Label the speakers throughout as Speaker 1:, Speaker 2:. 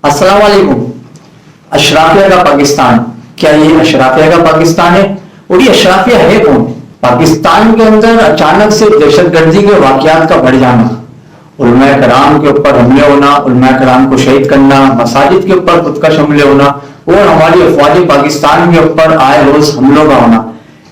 Speaker 1: अस्सलाम वालेकुम। अशराफिया का पाकिस्तान, क्या ये अशराफिया का पाकिस्तान है? और ये अशराफिया है कौन? पाकिस्तान के अंदर अचानक से दहशतगर्दी के वाकयात का बढ़ जाना, उलमाए कराम के ऊपर हमले होना, उलमाए कराम को शहीद करना, मसाजिद के ऊपर खुदकश हमले होना और हमारी अफवाज पाकिस्तान के ऊपर आए रोज हमलों का होना,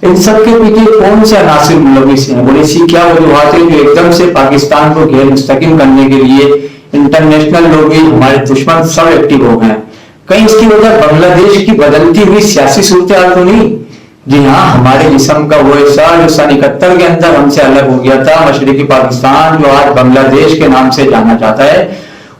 Speaker 1: इन सब के पीछे कौन से अनासिर मुलविस हैं और ऐसी क्या वजूहत है जो एकदम से पाकिस्तान को गैर मुस्तकिम करने के लिए इंटरनेशनल लोग भी, हमारे दुश्मन सब एक्टिव हो गए हैं? कहीं इसकी वजह बांग्लादेश की बदलती हुई सियासी सूरत हाल तो नहीं? जी हाँ, हमारे जिस्म का वो हिस्सा जो सन 71 के अंदर हमसे अलग हो गया था, मशरिकी पाकिस्तान जो आज बांग्लादेश के नाम से जाना जाता है,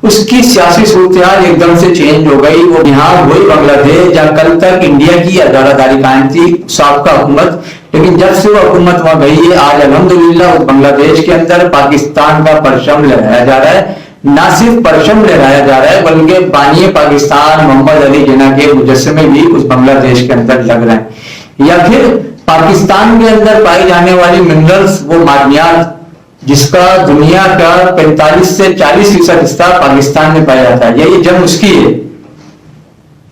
Speaker 1: उसकी सियासी सूरत हाल एकदम से चेंज हो गई। और यहाँ वही बांग्लादेश जहाँ कल तक इंडिया की अदालतदारी कायम थी, साबका हुकूमत, लेकिन जब से वो हुकूमत वहां गई है, आज अल्हम्दुलिल्लाह उस बांग्लादेश के अंदर पाकिस्तान का परचम लहराया जा रहा है। ना सिर्फ परचम लहराया जा रहा है बल्कि बानी पाकिस्तान मोहम्मद अली जिन्ना के मुजस्समे भी उस बांग्लादेश के अंदर लग रहे हैं। या फिर पाकिस्तान के अंदर पाई जाने वाली मिनरल्स, वो मादनियात जिसका दुनिया का 45 से 40% हिस्सा पाकिस्तान में पाया जाता है, यही जंग उसकी है।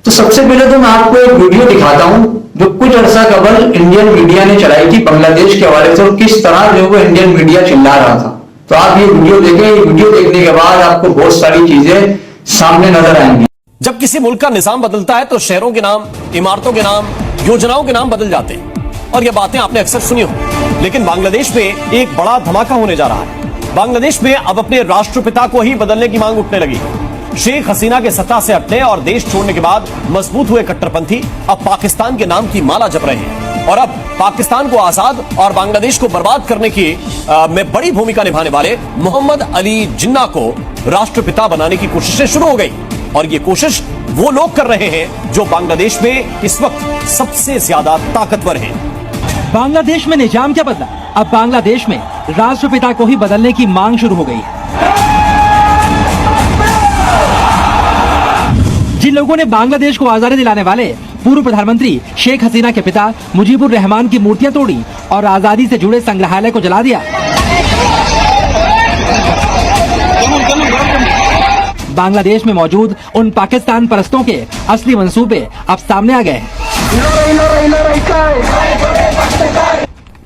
Speaker 1: तो सबसे पहले तो मैं आपको एक वीडियो दिखाता हूं जो कुछ अरसा कबल इंडियन मीडिया ने चलाई थी बांग्लादेश के हवाले से, और किस तरह जो वो इंडियन मीडिया चिल्ला रहा था। तो आप ये वीडियो देखें, ये वीडियो देखने के बाद आपको बहुत सारी चीजें सामने नजर आएंगी।
Speaker 2: जब किसी मुल्क का निजाम बदलता है तो शहरों के नाम, इमारतों के नाम, योजनाओं के नाम बदल जाते हैं, और ये बातें आपने अक्सर सुनी हो। लेकिन बांग्लादेश में एक बड़ा धमाका होने जा रहा है। बांग्लादेश में अब अपने राष्ट्रपिता को ही बदलने की मांग उठने लगी। शेख हसीना के सत्ता से हटने और देश छोड़ने के बाद मजबूत हुए कट्टरपंथी अब पाकिस्तान के नाम की माला जप रहे हैं, और अब पाकिस्तान को आजाद और बांग्लादेश को बर्बाद करने की में बड़ी भूमिका निभाने वाले मोहम्मद अली जिन्ना को राष्ट्रपिता बनाने की कोशिशें शुरू हो गई। और ये कोशिश वो लोग कर रहे हैं जो बांग्लादेश में इस वक्त सबसे ज्यादा ताकतवर हैं।
Speaker 3: बांग्लादेश में निजाम क्या बदला? अब बांग्लादेश में राष्ट्रपिता को ही बदलने की मांग शुरू हो गई है। जिन लोगों ने बांग्लादेश को आजादी दिलाने वाले पूर्व प्रधानमंत्री शेख हसीना के पिता मुजीबुर रहमान की मूर्तियां तोड़ी और आजादी से जुड़े संग्रहालय को जला दिया, बांग्लादेश में मौजूद उन पाकिस्तान परस्तों के असली मंसूबे अब सामने आ गए हैं।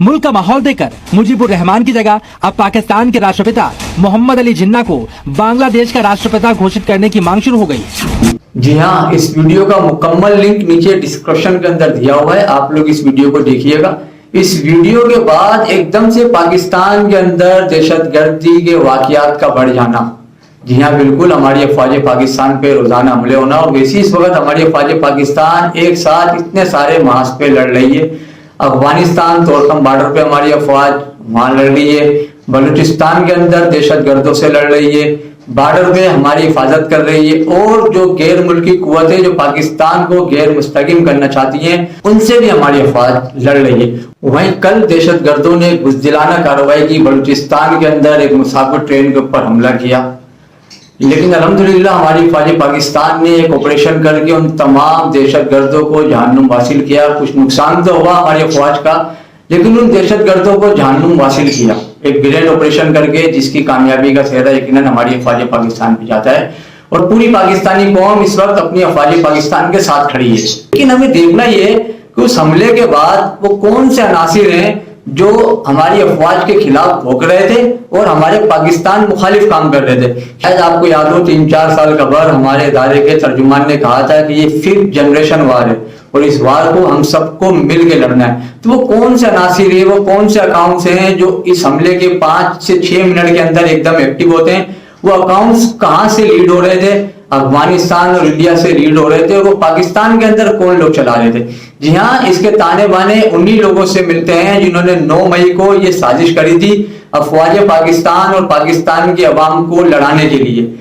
Speaker 3: मुल्क का माहौल देखकर मुजीबुर रहमान की जगह अब पाकिस्तान के राष्ट्रपिता मोहम्मद अली जिन्ना को बांग्लादेश का राष्ट्रपिता घोषित करने की मांग शुरू हो गई।
Speaker 1: जी हाँ, इस वीडियो का मुकम्मल लिंक नीचे डिस्क्रिप्शन के अंदर दिया हुआ है, आप लोग इस वीडियो को देखिएगा। इस वीडियो के बाद एकदम से पाकिस्तान के अंदर दहशतगर्दी के वाकयात का बढ़ जाना। जी हाँ, बिल्कुल, हमारी अफवाज पाकिस्तान पे रोजाना हमले होना, और वैसे इस वक्त हमारी अफवाज पाकिस्तान एक साथ इतने सारे महाज पे लड़ रही है। अफगानिस्तान तोरकम बॉर्डर पे हमारी अफवाज वहां लड़ रही है, बलूचिस्तान के अंदर दहशतगर्दों से लड़ रही है, बॉर्डर पे हमारी हिफाजत कर रही है, और जो गैर मुल्की कुव्वतें जो पाकिस्तान को गैर मुस्तकिम करना चाहती हैं, उनसे भी हमारी अफवाज लड़ रही है। वहीं कल दहशतगर्दों ने बुज़दिलाना कार्रवाई की, बलूचिस्तान के अंदर एक मुसाफिर ट्रेन के ऊपर हमला किया, लेकिन अल्हम्दुलिल्लाह हमारी फौज पाकिस्तान ने एक ऑपरेशन करके उन तमाम दहशतगर्दों को जहन्नुम हासिल किया। कुछ नुकसान तो हुआ हमारी फौज का, लेकिन उन दहशतगर्दों को जहन्नुम हासिल किया एक ग्रेनेड ऑपरेशन करके, जिसकी कामयाबी का सेहरा यकीनन हमारी फौज पाकिस्तान पे जाता है। और पूरी पाकिस्तानी कौम इस वक्त अपनी फौज पाकिस्तान के साथ खड़ी है। लेकिन हमें देखना ये कि उस हमले के बाद वो कौन से अनासिर हैं जो हमारी अफवाज के खिलाफ भोग रहे थे और हमारे पाकिस्तान मुखालिफ काम कर रहे थे। शायद आपको याद हो 3-4 साल कबल हमारे इदारे के तर्जुमान ने कहा था कि ये 5th जनरेशन वार है और इस वार को हम सबको मिल के लड़ना है। तो वो कौन से अनासिर है, वो कौन से अकाउंट्स हैं जो इस हमले के 5 से 6 मिनट के अंदर एकदम एक्टिव होते हैं? वो अकाउंट्स कहाँ से लीड हो रहे थे? अफगानिस्तान और इंडिया से लीड हो रहे थे, और वो पाकिस्तान के अंदर कौन लोग चला रहे थे? जी हाँ, इसके ताने बाने उन्हीं लोगों से मिलते हैं जिन्होंने 9 मई को ये साजिश करी थी अफवाज पाकिस्तान और पाकिस्तान की अवाम को लड़ाने के लिए।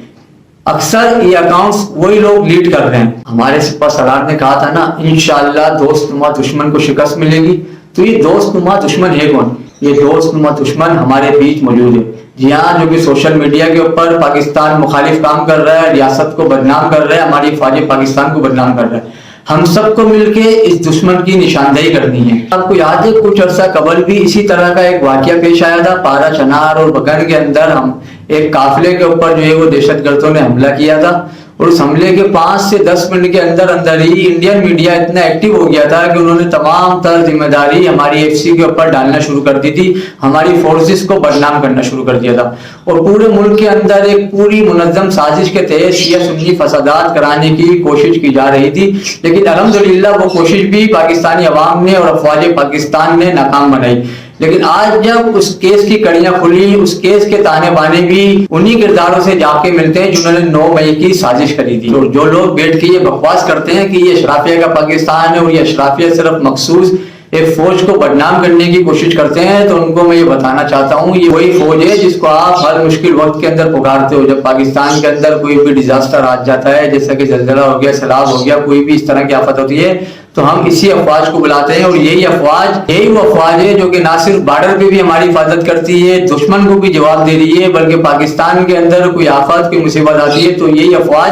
Speaker 1: अक्सर ये अकाउंट्स वही लोग लीड कर रहे हैं। हमारे सिपा सलार ने कहा था ना, इंशाअल्लाह दोस्तनुमा दुश्मन को शिकस्त मिलेगी। तो ये दोस्तनुमा दुश्मन है कौन? ये दोस्तनुमा दुश्मन हमारे बीच मौजूद है। जी हाँ, जो कि सोशल मीडिया के ऊपर पाकिस्तान मुखालिफ काम कर रहा है, रियासत को बदनाम कर रहा है, हमारी फौज पाकिस्तान को बदनाम कर रहा है। हम सबको मिलके इस दुश्मन की निशानदेही करनी है। आपको याद है कुछ अर्सा कबल भी इसी तरह का एक वाकया पेश आया था। पारा, चनार और बगन के अंदर हम एक काफिले के ऊपर जो है वो दहशतगर्दों ने हमला किया था, اور اس حملے کے 5 سے 10 منٹ کے اندر اندر ہی انڈین میڈیا اتنا ایکٹیو ہو گیا تھا کہ انہوں نے تمام تر ذمہ داری ہماری FC کے اوپر ڈالنا شروع کر دی تھی, ہماری فورسز کو بدنام کرنا شروع کر دیا تھا, اور پورے ملک کے اندر ایک پوری منظم سازش کے تحت شیعہ سنی فسادات کرانے کی کوشش کی جا رہی تھی. لیکن الحمدللہ وہ کوشش بھی پاکستانی عوام نے اور افواج پاکستان نے ناکام بنائی. لیکن آج جب اس کیس کی کڑیاں کھلی, اس کیس کے تانے بانے بھی انہی کرداروں سے جا کے ملتے ہیں جنہوں نے 9 مئی کی سازش کری تھی. اور جو لوگ بیٹھ کے یہ بکواس کرتے ہیں کہ یہ اشرافیہ کا پاکستان ہے اور یہ اشرافیہ صرف مخصوص ایک فوج کو بدنام کرنے کی کوشش کرتے ہیں, تو ان کو میں یہ بتانا چاہتا ہوں یہ وہی فوج ہے جس کو آپ ہر مشکل وقت کے اندر پکارتے ہو. جب پاکستان کے اندر کوئی بھی ڈیزاسٹر آ جاتا ہے, جیسا کہ زلزلہ ہو گیا, سیلاب ہو گیا, کوئی بھی اس طرح کی آفت ہوتی ہے, تو ہم اسی افواج کو بلاتے ہیں. اور یہی وہ افواج ہے جو کہ نہ صرف بارڈر پہ بھی ہماری حفاظت کرتی ہے, دشمن کو بھی جواب دے رہی ہے, بلکہ پاکستان کے اندر کوئی آفت کوئی مصیبت آتی ہے تو یہی افواج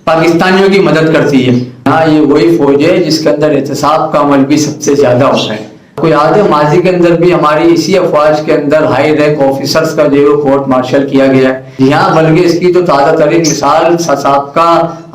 Speaker 1: پاکستانیوں کی مدد کرتی ہے. ہاں, یہ وہی فوج ہے جس کے اندر احتساب کا عمل بھی سب سے زیادہ ہوتا ہے. کوئی یاد ہے ماضی کے اندر بھی ہماری اسی افواج کے اندر ہائی رینک آفیسرز کا جو کورٹ مارشل کیا گیا ہے. یہاں بلکہ اس کی تو تازہ ترین مثال سابقہ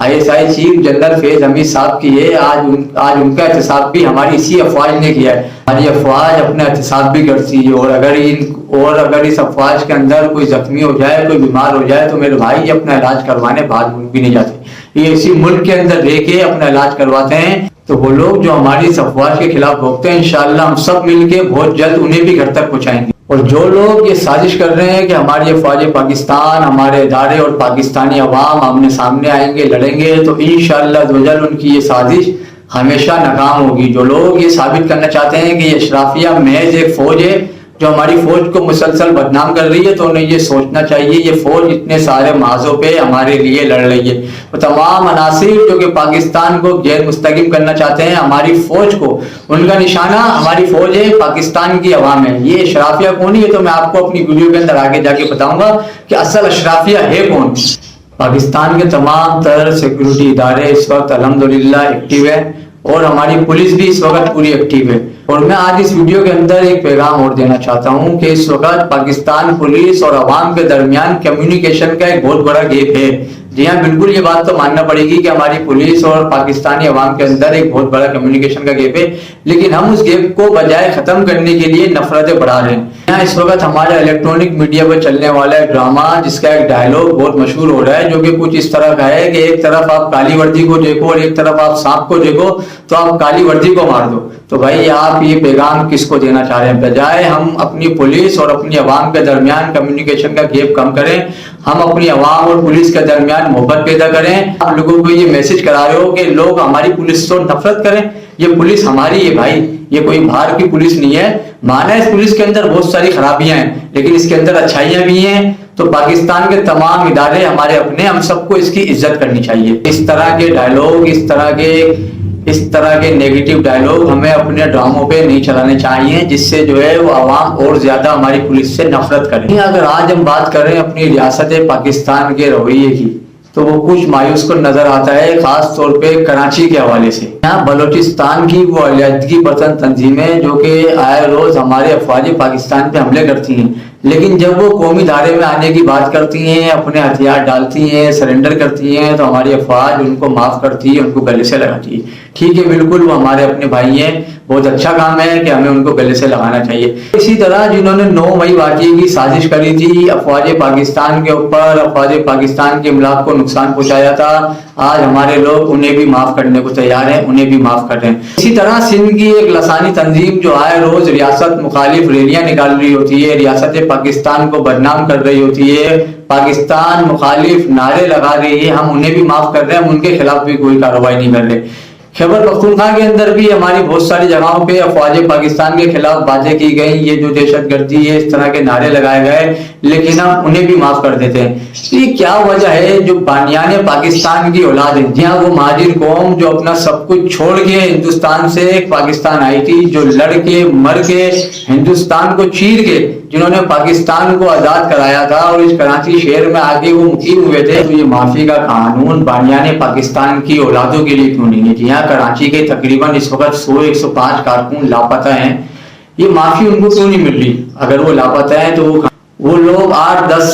Speaker 1: ISI چیف جنرل فیض حمید صاحب کی ہے. آج ان کا احتساب بھی ہماری اسی افواج نے کیا ہے. ہماری افواج اپنا احتساب بھی کرتی ہے, اور اگر اس افواج کے اندر کوئی زخمی ہو جائے, کوئی بیمار ہو جائے, تو میرے بھائی اپنا علاج کروانے باہر ملک بھی نہیں جاتے, یہ اسی ملک کے اندر رہ کے اپنا علاج کرواتے ہیں. تو وہ لوگ جو ہماری اس افواج کے خلاف بھوکتے ہیں, انشاءاللہ ہم سب مل کے بہت جلد انہیں بھی گھر تک پہنچائیں گے. اور جو لوگ یہ سازش کر رہے ہیں کہ ہماری افواج پاکستان, ہمارے ادارے اور پاکستانی عوام آمنے سامنے آئیں گے, لڑیں گے, تو انشاءاللہ ان کی یہ سازش ہمیشہ ناکام ہوگی. جو لوگ یہ ثابت کرنا چاہتے ہیں کہ یہ اشرافیہ محض ایک فوج ہے جو ہماری فوج کو مسلسل بدنام کر رہی ہے, تو انہیں یہ سوچنا چاہیے یہ فوج اتنے سارے محاذوں پہ ہمارے لیے لڑ رہی ہے. وہ تمام عناصر جو کہ پاکستان کو غیر مستقیم کرنا چاہتے ہیں ہماری فوج کو, ان کا نشانہ ہماری فوج ہے, پاکستان کی عوام ہے. یہ اشرافیہ کون ہے, تو میں آپ کو اپنی ویڈیو کے اندر آگے جا کے بتاؤں گا کہ اصل اشرافیہ ہے کون. پاکستان کے تمام تر سیکورٹی ادارے اس وقت الحمدللہ ایکٹیو ہے, اور ہماری پولیس بھی اس وقت پوری ایکٹیو ہے. اور میں آج اس ویڈیو کے اندر ایک پیغام اور دینا چاہتا ہوں کہ اس وقت پاکستان پولیس اور عوام کے درمیان کمیونیکیشن کا ایک بہت بڑا گیپ ہے. جی ہاں, بالکل یہ بات تو ماننا پڑے گی کہ ہماری پولیس اور پاکستانی عوام کے اندر ایک بہت بڑا کمیونیکیشن کا گیپ ہے, لیکن ہم اس گیپ کو بجائے ختم کرنے کے لیے نفرتیں بڑھا رہے ہیں. یہاں اس وقت ہمارا الیکٹرانک میڈیا پر چلنے والا ایک ڈرامہ جس کا ایک ڈائلوگ بہت مشہور ہو رہا ہے, جو کہ کچھ اس طرح کا ہے کہ ایک طرف آپ کالی وردی کو دیکھو اور ایک طرف آپ سانپ کو دیکھو تو آپ کالی وردی کو مار دو. تو بھائی آپ یہ پیغام کس کو دینا چاہ رہے ہیں؟ بجائے ہم اپنی پولیس اور اپنی عوام کے درمیان کمیونیکیشن کا گیپ کم کریں, ہم اپنی عوام اور پولیس کے درمیان محبت پیدا کریں. آپ لوگوں کو یہ میسج کرا رہے ہو کہ لوگ ہماری پولیس سے نفرت کریں. یہ پولیس ہماری ہے بھائی, یہ کوئی باہر کی پولیس نہیں ہے. مانا اس پولیس کے اندر بہت ساری خرابیاں ہیں, لیکن اس کے اندر اچھائیاں بھی ہیں. تو پاکستان کے تمام ادارے ہمارے اپنے, ہم سب کو اس کی عزت کرنی چاہیے. اس طرح کے ڈائلوگ, اس طرح کے نیگیٹو ڈائلوگ ہمیں اپنے ڈراموں پہ نہیں چلانے چاہیے, جس سے جو ہے وہ عوام اور زیادہ ہماری پولیس سے نفرت کرے. اگر آج ہم بات کریں اپنی ریاست پاکستان کے رویے کی, تو وہ کچھ مایوس کو نظر آتا ہے, خاص طور پہ کراچی کے حوالے سے. یہاں بلوچستان کی وہ علیحدگی پسند تنظیمیں جو کہ آئے روز ہمارے افواج پاکستان پہ حملے کرتی ہیں, لیکن جب وہ قومی دھارے میں آنے کی بات کرتی ہیں, اپنے ہتھیار ڈالتی ہیں, سرنڈر کرتی ہیں, تو ہماری افواج ان کو معاف کرتی ہے, ان کو گلے سے لگاتی ہے. ٹھیک ہے, بالکل وہ ہمارے اپنے بھائی ہیں, بہت اچھا کام ہے کہ ہمیں ان کو گلے سے لگانا چاہیے. اسی طرح جنہوں نے 9 مئی واقعے کی سازش کری تھی, افواج پاکستان کے اوپر, افواج پاکستان کے املاک کو نقصان پہنچایا تھا, آج ہمارے لوگ انہیں بھی معاف کرنے کو تیار ہیں, انہیں بھی معاف کر رہے ہیں. اسی طرح سندھ کی ایک لسانی تنظیم جو آئے روز ریاست مخالف ریلیاں نکال رہی ہوتی ہے, ریاست پاکستان کو بدنام کر رہی ہوتی ہے, پاکستان مخالف نعرے لگا رہی ہے, ہم انہیں بھی معاف کر رہے ہیں, ہم ان کے خلاف بھی کوئی کارروائی نہیں کر رہے. خیبر پختونخوا کے اندر بھی ہماری بہت ساری جگہوں پہ افواج پاکستان کے خلاف باتیں کی گئی, یہ جو دہشت گردی ہے, اس طرح کے نعرے لگائے گئے, لیکن ہم انہیں بھی معاف کر دیتے ہیں. یہ کیا وجہ ہے؟ جو بانیان پاکستان کی اولاد ہے, جہاں وہ مہاجر قوم جو اپنا سب کچھ چھوڑ کے ہندوستان سے پاکستان آئی تھی, جو لڑ کے مر کے ہندوستان کو چیر کے جنہوں نے پاکستان کو آزاد کرایا تھا اور اس کراچی شہر میں آگے وہ مقیم ہوئے تھے, تو یہ معافی کا قانون بانیان پاکستان کی اولادوں کے لیے کیوں نہیں ہے؟ جی ہاں, کراچی کے تقریباً اس وقت 100-105 کارکن لاپتہ ہیں, یہ معافی ان کو کیوں نہیں مل رہی؟ اگر وہ لاپتہ ہیں تو وہ वो लोग 8-10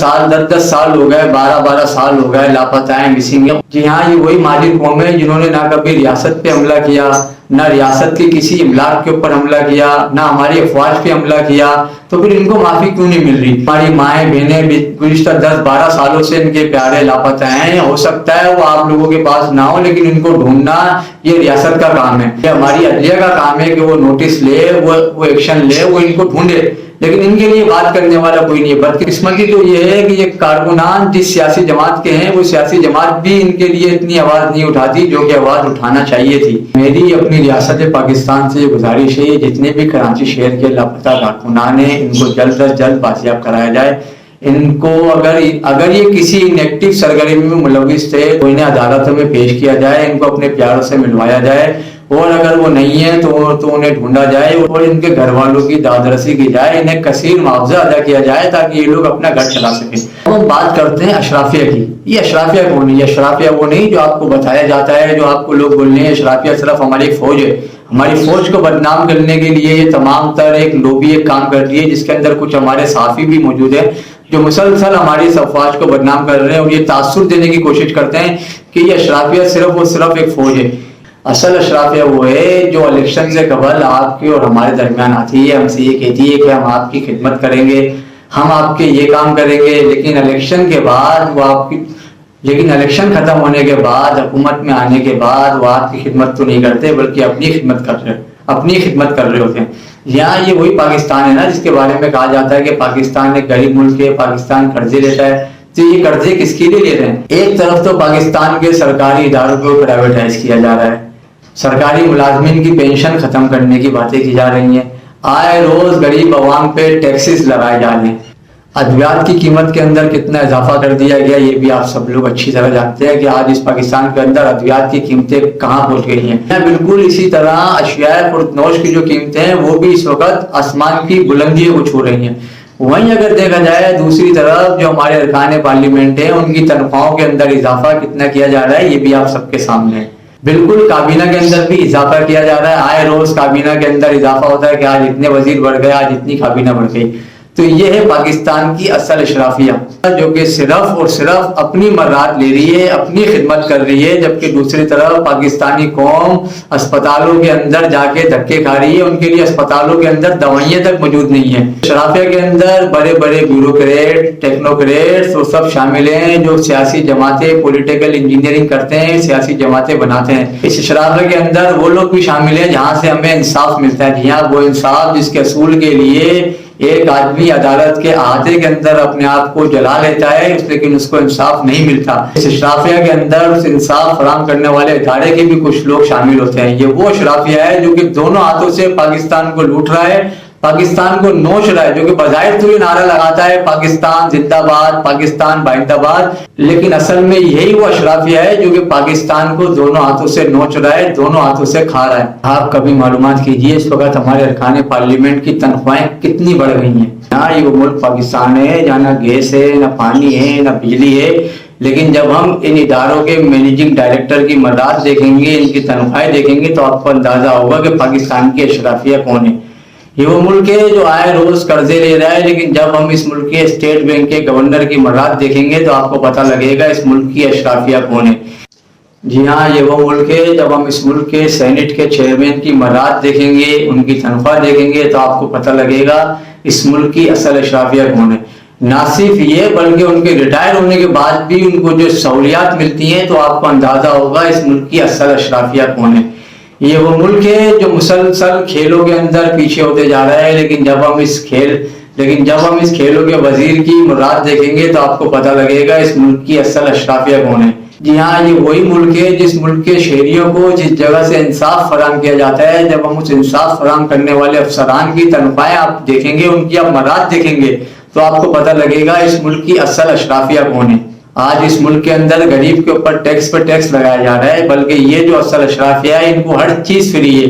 Speaker 1: साल हो गए, 12 साल हो गए लापता है, मिसिंग है। जी हाँ, ये वही माजिद कौम है जिन्होंने ना कभी रियासत पे हमला किया, ना रियासत के किसी इमलाक के ऊपर हमला किया, ना हमारी अफवाज पे हमला किया, तो फिर इनको माफी क्यों नहीं मिल रही? हमारी माएँ बहनें गुज़िश्ता 10-12 सालों से इनके प्यारे लापता हैं। हो सकता है वो आप लोगों के पास ना हो, लेकिन इनको ढूंढना ये रियासत का काम है, ये हमारी अदलिया का काम है कि वो नोटिस ले, वो एक्शन ले, वो इनको ढूंढे, लेकिन इनके लिए बात करने वाला कोई नहीं है। बदकिस्मती तो ये है कि ये कारकुनान जिस सियासी जमात के हैं, वो सियासी जमात भी इनके लिए इतनी आवाज नहीं उठाती जो कि आवाज उठाना चाहिए थी। मेरी अपनी रियासत पाकिस्तान से गुजारिश है, जितने भी कराची शहर के लापता कारकुनान हैं, इनको जल्द अज जल्द बाजियाब कराया जाए। इनको अगर ये किसी नेगेटिव सरगर्मी में मुलविस थे तो इन्हें अदालतों में पेश किया जाए, इनको अपने प्यारों से मिलवाया जाए, और अगर वो नहीं है तो उन्हें ढूंढा जाए और इनके घर वालों की दादरसी की जाए, इन्हें कसीर मुआवजा अदा किया जाए ताकि ये लोग अपना घर चला सकें। अब हम बात करते हैं अशराफिया की। ये अशराफिया कौन है? ये अशराफिया वो नहीं जो आपको बताया जाता है, जो आपको लोग बोलने हैं अशराफिया सिर्फ हमारी फौज है। हमारी फौज को बदनाम करने के लिए ये तमाम तर एक लोबी एक काम कर रही है, जिसके अंदर कुछ हमारे सहाफी भी मौजूद है जो मुसलसल हमारी अफवाज को बदनाम कर रहे हैं और ये तासुर देने की कोशिश करते हैं कि ये अशराफिया सिर्फ और सिर्फ एक फौज है। असल अशराफिया वो है जो इलेक्शन से कबल आपके और हमारे दरमियान आती है, हमसे ये कहती है कि हम आपकी खिदमत करेंगे, हम आपके ये काम करेंगे, लेकिन इलेक्शन के बाद वो इलेक्शन खत्म होने के बाद, हुकूमत में आने के बाद वो आपकी खिदमत तो नहीं करते, बल्कि अपनी खिदमत कर रहे होते हैं। यहाँ ये वही पाकिस्तान है ना जिसके बारे में कहा जाता है कि पाकिस्तान एक गरीब मुल्क है, पाकिस्तान कर्जे लेता है। तो ये कर्जे किसके लिए ले रहे हैं? एक तरफ तो पाकिस्तान के सरकारी इदारों को प्राइवेटाइज किया जा रहा है, सरकारी मुलाजमीन की पेंशन खत्म करने की बातें की जा रही हैं, आए रोज गरीब अवाम पे टैक्सेस लगाए जा रहे हैं, अद्वियात की कीमत के अंदर कितना इजाफा कर दिया गया ये भी आप सब लोग अच्छी तरह जानते हैं कि आज इस पाकिस्तान के अंदर अद्वियात की कीमतें कहाँ पहुंच गई हैं। बिल्कुल इसी तरह अशियाए खुर्दनोश की जो कीमतें हैं वो भी इस वक्त आसमान की बुलंदियों को छू रही हैं। वहीं अगर देखा जाए दूसरी तरफ जो हमारे अरकान पार्लियामेंट हैं उनकी तनख्वाहों के अंदर इजाफा कितना किया जा रहा है ये भी आप सबके सामने है। बिल्कुल काबीना के अंदर भी इजाफा किया जा रहा है, आए रोज काबीना के अंदर इजाफा होता है कि आज इतने वजीर बढ़ गए, आज इतनी काबीना बढ़ गई। तो ये है पाकिस्तान की असल अशराफिया जो कि सिर्फ और सिर्फ अपनी मर्रात ले रही है, अपनी खिदमत कर रही है, जबकि दूसरी तरफ पाकिस्तानी कौम अस्पतालों के अंदर जाके धक्के खा रही है, उनके लिए अस्पतालों के अंदर दवाइयां तक मौजूद नहीं है। अशराफिया के अंदर बड़े बड़े ब्यूरोक्रेट, टेक्नोक्रेट्स वो सब शामिल हैं जो सियासी जमातें पॉलिटिकल इंजीनियरिंग करते हैं, सियासी जमातें बनाते हैं। इस अशराफिया के अंदर वो लोग भी शामिल हैं जहाँ से हमें इंसाफ मिलता है। जी हाँ, वो इंसाफ जिसके असूल के लिए एक आदमी अदालत के अहाते के अंदर अपने आप को जला लेता है, लेकिन उसको इंसाफ नहीं मिलता। इस अशराफिया के अंदर उस इंसाफ फराहम करने वाले इदारे के भी कुछ लोग शामिल होते हैं। ये वो अशराफिया है जो कि दोनों हाथों से पाकिस्तान को लूट रहा है, पाकिस्तान को नोच रहा है, जो कि बजाय तो ये नारा लगाता है पाकिस्तान जिंदाबाद, पाकिस्तान बाइंदाबाद, लेकिन असल में यही वो अशराफिया है जो कि पाकिस्तान को दोनों हाथों से नोच रहा है, दोनों हाथों से खा रहा है। आप कभी मालूमात कीजिए इस वक्त हमारे अरकान पार्लियामेंट की तनख्वाहें कितनी बढ़ गई हैं। ना ये वो मुल्क पाकिस्तान है जहाँ ना गैस है, ना पानी है, ना बिजली है, लेकिन जब हम इन इदारों के मैनेजिंग डायरेक्टर की मर्रात देखेंगे, इनकी तनख्वाहें देखेंगे, तो आपको अंदाजा होगा कि पाकिस्तान की अशराफिया कौन है। ये वो मुल्क है जो आए रोज कर्जे ले रहा है, लेकिन जब हम इस मुल्क के स्टेट बैंक के गवर्नर की मर्रात देखेंगे तो आपको पता लगेगा इस मुल्क की अशराफिया कौन है। जी हाँ, ये वो मुल्क है जब हम इस मुल्क के सेनेट के चेयरमैन की मर्रात देखेंगे, उनकी तनख्वाह देखेंगे, तो आपको पता लगेगा इस मुल्क की असल अशराफिया कौन है। ना सिर्फ ये बल्कि उनके रिटायर होने के बाद भी उनको जो सहूलियात मिलती हैं, तो आपको अंदाजा होगा इस मुल्क की असल अशराफिया कौन है। ये वो मुल्क है जो मुसलसल खेलों के अंदर पीछे होते जा रहा है, लेकिन जब हम इस खेलों के वजीर की मुराद देखेंगे तो आपको पता लगेगा इस मुल्क की असल अशराफिया कौन है। जी हाँ, ये वही मुल्क है जिस मुल्क के शहरियों को जिस जगह से इंसाफ फराहम किया जाता है, जब हम उस इंसाफ फराहम करने वाले अफसरान की तनख्वाहें आप देखेंगे, उनकी आप मुराद देखेंगे, तो आपको पता लगेगा इस मुल्क की असल अशराफिया कौन है। आज इस मुल्क के अंदर गरीब के ऊपर टैक्स पर टैक्स लगाया जा रहा है, बल्कि ये जो असल अशराफिया है इनको हर चीज फ्री है,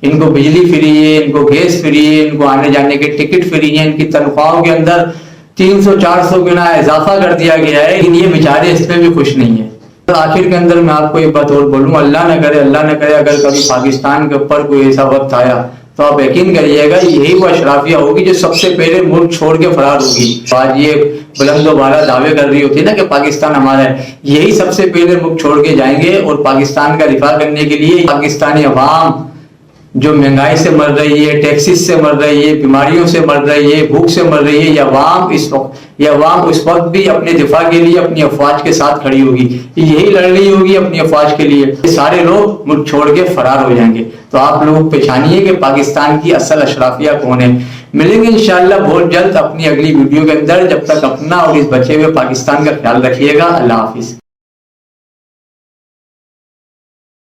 Speaker 1: इनको बिजली फ्री है, इनको गैस फ्री है, इनको आने जाने के टिकट फ्री है, इनकी तनख्वाहों के अंदर 300-400 गुना इजाफा कर दिया गया है, लेकिन ये बेचारे इसमें भी खुश नहीं है। तो आखिर के अंदर मैं आपको एक बात और बोलूँ, अल्लाह न करे अगर कभी पाकिस्तान के ऊपर कोई ऐसा वक्त आया तो आप यकीन करिएगा यही वो अशराफिया होगी जो सबसे पहले मुल्क छोड़ के फरार होगी। आज ये बुलंद वाला दावे कर रही होती है ना कि पाकिस्तान हमारा है, यही सबसे पहले मुल्क छोड़ के जाएंगे और पाकिस्तान का दिफा करने के लिए पाकिस्तानी अवाम जो महंगाई से मर रही है, टैक्सेस से मर रही है, बीमारियों से मर रही है, भूख से मर रही है, ये अवाम उस वक्त भी अपने दिफा के लिए अपनी अफवाज के साथ खड़ी होगी, यही लड़ रही होगी अपनी अफवाज के लिए। ये सारे लोग मुल्क छोड़ के फरार हो जाएंगे। तो आप लोग पहचानिए कि पाकिस्तान की असल अशराफिया कौन है। मिलेंगे इंशाअल्लाह बहुत जल्द अपनी अगली वीडियो के अंदर। जब तक अपना और इस बचे हुए पाकिस्तान का ख्याल रखिएगा। अल्लाह हाफिज।